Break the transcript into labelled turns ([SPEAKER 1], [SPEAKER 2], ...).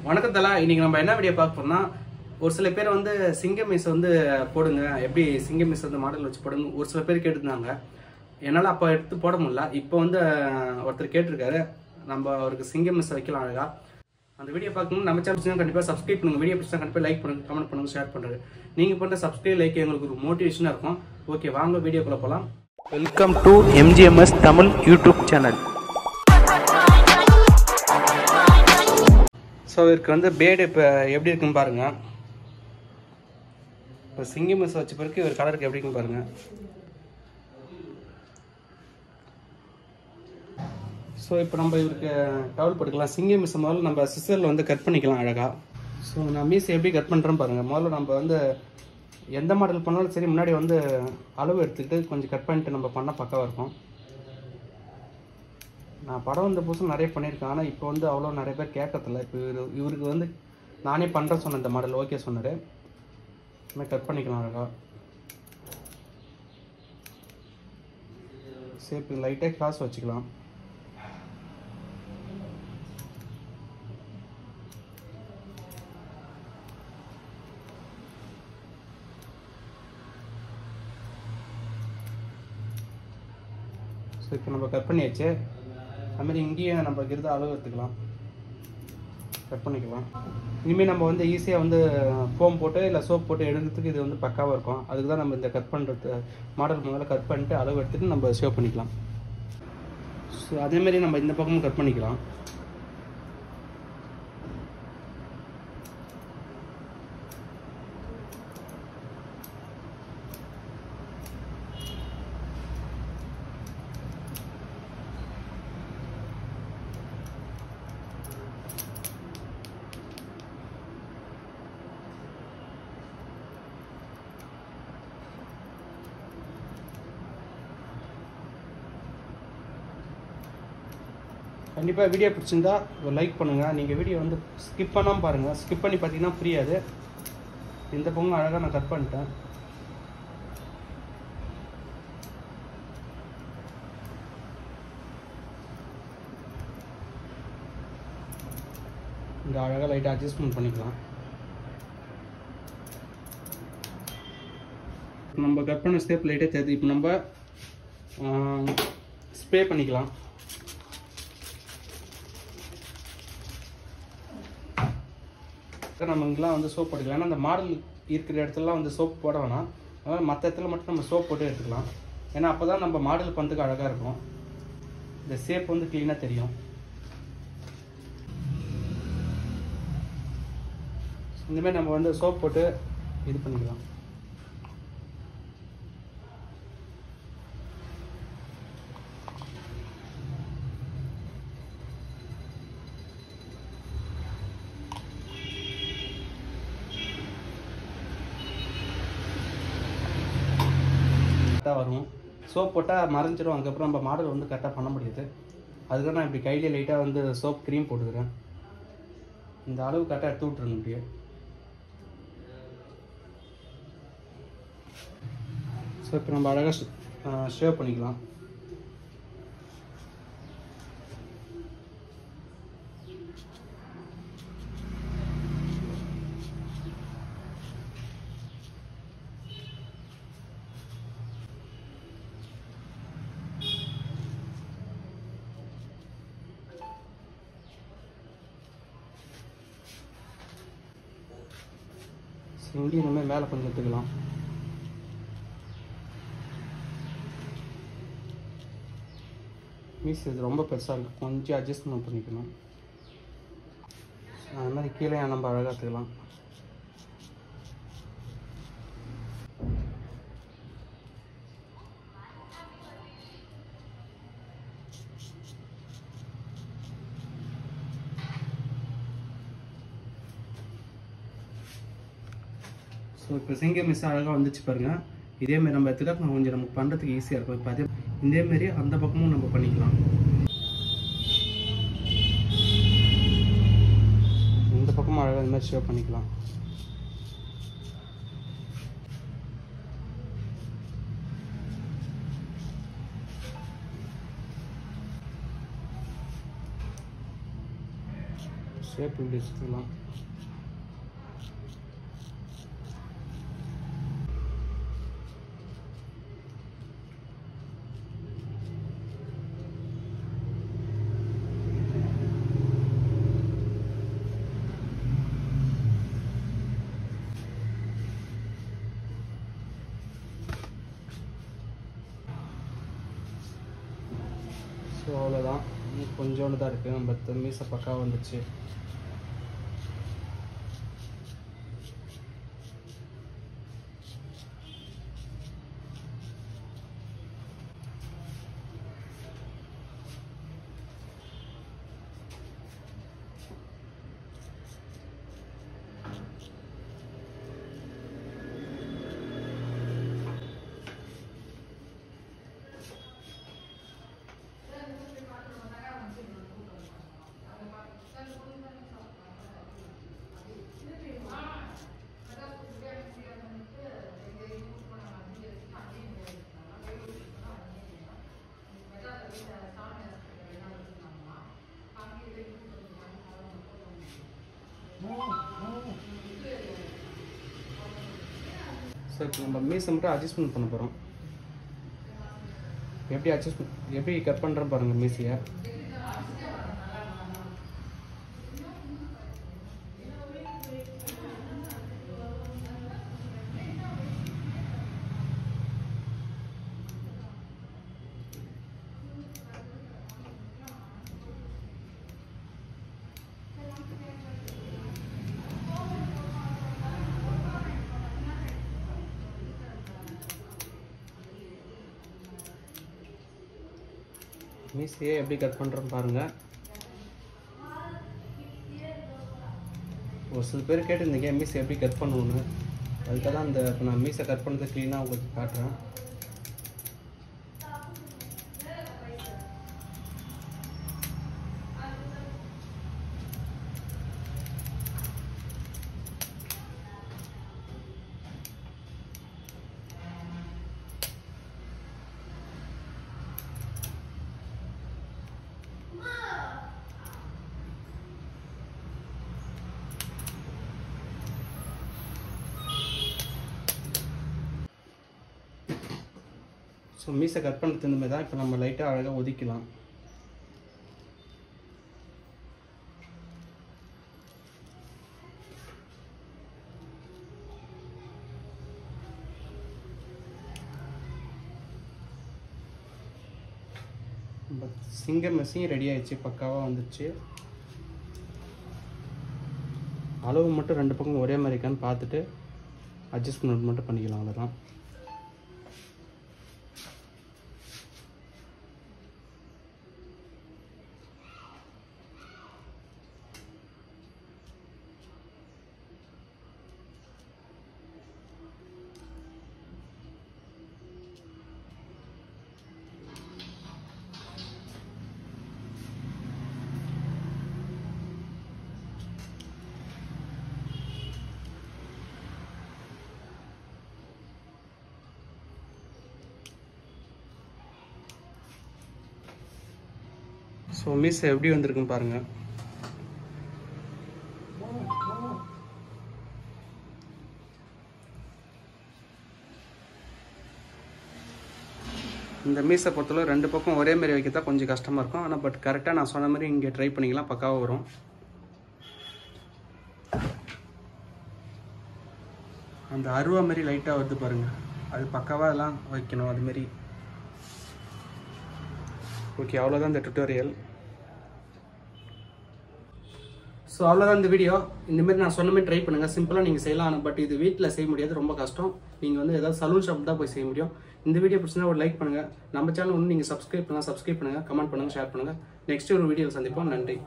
[SPEAKER 1] வணக்கம் தலா. இன்னைக்கு நம்ம என்ன வீடியோ பார்க்க போறோம்னா, ஒரு சில பேர் வந்து சிங்க மிஸ் வந்து போடுங்க, எப்படி சிங்க மிஸ் வந்து மாடல் வச்சு போடுங்க ஒரு சில பேர் கேட்டுருந்தாங்க. என்னால் அப்போ எடுத்து போட முடியல. இப்போ வந்து ஒருத்தர் கேட்டிருக்காரு, நம்ம அவருக்கு சிங்க மிஸ் வைக்கலாம் அழகா. அந்த வீடியோ பார்க்கணும் நம்ம சேனல் கண்டிப்பாக சப்ஸ்கிரைப் பண்ணுங்க. வீடியோ பிடிச்சா கண்டிப்பாக லைக் பண்ணுங்க, கமெண்ட் பண்ணுங்க, ஷேர் பண்ணுறது. நீங்கள் பண்ணுற சப்ஸ்கிரைப் லைக் எங்களுக்கு ஒரு மோட்டிவேஷனாக இருக்கும். ஓகே, வாங்க வீடியோக்குள்ள போகலாம்.
[SPEAKER 2] Welcome to MGMS Tamil YouTube channel.
[SPEAKER 1] So இதுக்கு வந்து பேடு இப்போ எப்படி இருக்குன்னு பாருங்க. இப்போ சிங்கி மிஸ் வச்ச பிறகு ஒரு கலருக்கு எப்படி இருக்குன்னு பாருங்க. ஸோ இப்போ நம்ம இவருக்கு டவல் போட்டுக்கலாம். சிங்கி மிஸ் முதல்ல நம்ம சிசரில் வந்து கட் பண்ணிக்கலாம் அழகாக. ஸோ நான் மீஸ் எப்படி கட் பண்ணுறேன்னு பாருங்கள். முதல்ல நம்ம வந்து எந்த மாடல் பண்ணாலும் சரி, முன்னாடி வந்து அளவு எடுத்துக்கிட்டு கொஞ்சம் கட் பண்ணிட்டு நம்ம பண்ணால் பக்காவாக இருக்கும். நான் படம் வந்த புதுசும் நிறைய பண்ணியிருக்கேன், ஆனால் இப்போ வந்து அவ்வளோ நிறைய பேர் கேட்கறதில்ல. இப்போ இவருக்கு வந்து நானே பண்ணுறேன் சொன்னேன், இந்த மாடல் ஓகே சொன்னார். இன்னும் கட் பண்ணிக்கலாம் அழகா. சேப்பு லைட்டாக கிளாஸ் வச்சுக்கலாம். ஸோ இப்போ நம்ம கட் பண்ணியாச்சு. அதுமாதிரி இங்கேயும் நம்ம இருந்த அளவு எடுத்துக்கலாம், கட் பண்ணிக்கலாம். இனிமேல் நம்ம வந்து ஈஸியாக வந்து ஃபோம் போட்டு இல்லை சோப் போட்டு எடுக்கிறதுக்கு இது வந்து பக்காவாக இருக்கும். அதுக்கு தான் நம்ம இந்த கட் பண்ணுறது மாடல் முதல்ல கட் பண்ணிட்டு அளவு எடுத்துகிட்டு நம்ம ஷேவ் பண்ணிக்கலாம். ஸோ அதேமாதிரி நம்ம இந்த பக்கமும் கட் பண்ணிக்கலாம். கண்டிப்பாக வீடியோ பிடிச்சிருந்தா ஒரு லைக் பண்ணுங்கள். நீங்கள் வீடியோ வந்து ஸ்கிப் பண்ணாமல் பாருங்கள். ஸ்கிப் பண்ணி பார்த்தீங்கன்னா புரியாது. இந்த பொங்கல் அழகாக நான் கட் பண்ணிட்டேன். இந்த அழகாக லைட்டாக அட்ஜஸ்ட்மெண்ட் பண்ணிக்கலாம். நம்ம கட் பண்ண ஸ்டெப் லைட்டாக தெரியுது. இப்போ நம்ம ஸ்ப்ரே பண்ணிக்கலாம். நம்ம இங்கெல்லாம் வந்து சோப் போட்டுக்கலாம். ஏன்னா அந்த மாடல் இருக்கிற இடத்துலலாம் வந்து சோப் போட வேணாம். அதனால் மற்ற இடத்துல மட்டும் நம்ம சோப் போட்டு எடுத்துக்கலாம். ஏன்னா அப்போ தான் நம்ம மாடல் பண்ணுறதுக்கு அழகாக இருக்கும். இந்த ஷேப் வந்து க்ளீனாக தெரியும். இந்தமாதிரி நம்ம வந்து சோப் போட்டு இது பண்ணிக்கலாம். வரும் சோப் போட்டால் மறைஞ்சிடும். அதுக்கப்புறம் நம்ம மாடல் வந்து கரெக்டாக பண்ண முடியாது. அதுக்கு நான் இப்படி கையிலே லைட்டாக வந்து சோப் க்ரீம் போட்டுக்கிறேன். இந்த அளவு கரெக்டாக எடுத்து விட்டுருங்க. இப்படியே ஸோ இப்போ நம்ம அழகாக ஷேவ் பண்ணிக்கலாம். இங்கேயும் இனிமேல் மேலே கொஞ்சம் எடுத்துக்கலாம். மீஸ் இது ரொம்ப பெருசாக இருக்குது, கொஞ்சம் அட்ஜஸ்ட்மெண்ட் பண்ணிக்கணும். அது மாதிரி கீழே நம்ம அழகாக எடுத்துக்கலாம். ஸோ இப்போ சிங்க மிஸ் அழகாக வந்துச்சு பாருங்கள். இதேமாரி நம்ம எடுத்துக்கிட்டா கொஞ்சம் நமக்கு பண்ணுறதுக்கு ஈஸியாக இருக்கும். இப்போ அதே இதேமாரி அந்த பக்கமும் நம்ம பண்ணிக்கலாம். இந்த பக்கமும் அழகாக இந்த மாதிரி ஷேவ் பண்ணிக்கலாம். ஸோ ஷேப் இப்படி வச்சுக்கலாம். ஸோ அவ்வளோதான், கொஞ்சோண்டு தான் இருக்குது. நம்ம மீசை பக்காவாக வந்துச்சு. ஸோ இப்போ நம்ம மீசை மட்டும் அட்ஜஸ்ட்மெண்ட் பண்ண போகிறோம். எப்படி கட் பண்ணுறோம் பாருங்கள் மீசையை. மீசையை எப்படி கட் பண்ணுறோன்னு பாருங்கள். ஒரு சில பேர் கேட்டிருந்தீங்க மீசை எப்படி கட் பண்ணுவோன்னு. அதுக்காக தான் இப்போ நான் மீசை கட் பண்ணுறது க்ளீனாக உங்களுக்கு காட்டுறேன். ஸோ மீசை கட் பண்ணுறது இந்த மாதிரி தான். இப்போ நம்ம லைட்டாக அழகாக ஒதுக்கலாம். சிங்கம் மெஸ்ஸையும் ரெடி ஆயிடுச்சு, பக்காவாக வந்துடுச்சு. அளவு மட்டும் ரெண்டு பக்கம் ஒரே மாதிரி இருக்கான்னு பார்த்துட்டு அட்ஜஸ்ட்மெண்ட் மட்டும் பண்ணிக்கலாம், அவ்வளோதான். ஸோ மீசை எப்படி வந்திருக்குன்னு பாருங்கள். இந்த மீசை பொறுத்தவரை ரெண்டு பக்கம் ஒரே மாதிரி வைக்க தான் கொஞ்சம் கஷ்டமாக இருக்கும். ஆனால் பட் கரெக்டாக நான் சொன்ன மாதிரி இங்கே ட்ரை பண்ணிக்கலாம், பக்காவாக வரும். அந்த அருவா மாதிரி லைட்டாக வருது பாருங்கள், அது பக்காவாக எல்லாம் வைக்கணும் அதுமாரி. ஓகே, அவ்வளோதான் இந்த டுட்டோரியல். ஸோ அவ்வளோதான் இந்த வீடியோ. இந்தமாரி நான் சொன்ன மாதிரி ட்ரை பண்ணுங்கள், சிம்பிளாக நீங்கள் செய்யலாம். பட் இது வீட்டில் செய்ய முடியாது, ரொம்ப கஷ்டம். நீங்கள் வந்து ஏதாவது சலூன் ஷாப் தான் போய் செய்ய முடியும். இந்த வீடியோ பிடிச்சிருந்தா ஒரு லைக் பண்ணுங்கள். நம்ம சேனல் ஒன்று நீங்கள் சப்ஸ்கிரைப் பண்ணுங்கள், கமெண்ட் பண்ணுங்கள், ஷேர் பண்ணுங்கள். நெக்ஸ்ட் ஒரு வீடியோவில் சந்திப்போம். நன்றி.